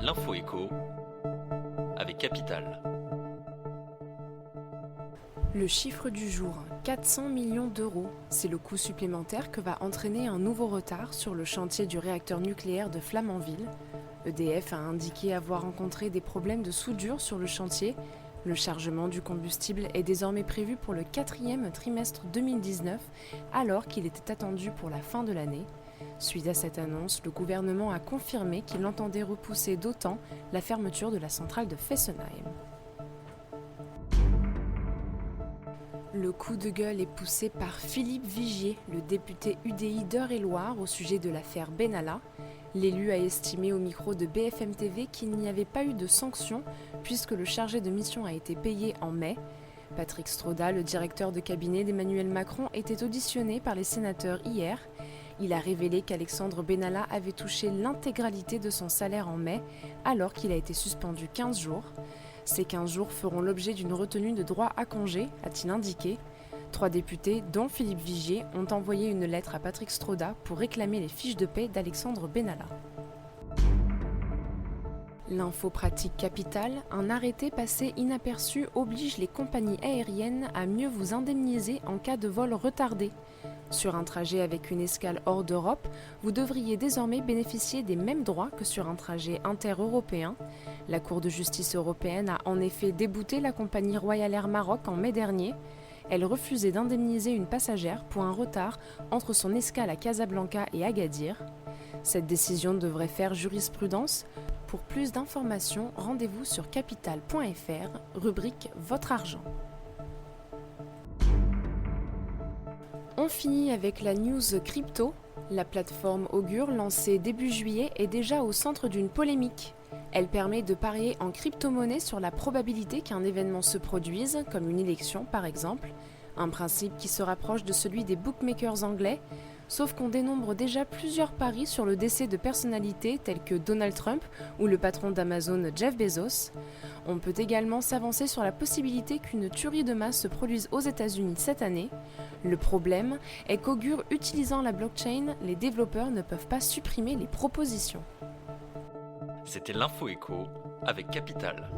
L'info écho avec Capital. Le chiffre du jour, 400 millions d'euros. C'est le coût supplémentaire que va entraîner un nouveau retard sur le chantier du réacteur nucléaire de Flamanville. EDF a indiqué avoir rencontré des problèmes de soudure sur le chantier. Le chargement du combustible est désormais prévu pour le 4e trimestre 2019, alors qu'il était attendu pour la fin de l'année. Suite à cette annonce, le gouvernement a confirmé qu'il entendait repousser d'autant la fermeture de la centrale de Fessenheim. Le coup de gueule est poussé par Philippe Vigier, le député UDI d'Eure-et-Loir, au sujet de l'affaire Benalla. L'élu a estimé au micro de BFM TV qu'il n'y avait pas eu de sanction puisque le chargé de mission a été payé en mai. Patrick Stroda, le directeur de cabinet d'Emmanuel Macron, était auditionné par les sénateurs hier. Il a révélé qu'Alexandre Benalla avait touché l'intégralité de son salaire en mai, alors qu'il a été suspendu 15 jours. Ces 15 jours feront l'objet d'une retenue de droit à congé, a-t-il indiqué. 3 députés, dont Philippe Vigier, ont envoyé une lettre à Patrick Stroda pour réclamer les fiches de paie d'Alexandre Benalla. L'info pratique capitale, un arrêté passé inaperçu oblige les compagnies aériennes à mieux vous indemniser en cas de vol retardé. Sur un trajet avec une escale hors d'Europe, vous devriez désormais bénéficier des mêmes droits que sur un trajet inter-européen. La Cour de justice européenne a en effet débouté la compagnie Royal Air Maroc en mai dernier. Elle refusait d'indemniser une passagère pour un retard entre son escale à Casablanca et Agadir. Cette décision devrait faire jurisprudence. Pour plus d'informations, rendez-vous sur capital.fr, rubrique Votre argent. On finit avec la news crypto. La plateforme Augur, lancée début juillet, est déjà au centre d'une polémique. Elle permet de parier en crypto-monnaie sur la probabilité qu'un événement se produise, comme une élection par exemple, un principe qui se rapproche de celui des bookmakers anglais, sauf qu'on dénombre déjà plusieurs paris sur le décès de personnalités telles que Donald Trump ou le patron d'Amazon Jeff Bezos. On peut également s'avancer sur la possibilité qu'une tuerie de masse se produise aux États-Unis cette année. Le problème est qu'Augur, utilisant la blockchain, les développeurs ne peuvent pas supprimer les propositions. C'était l'info écho avec Capital.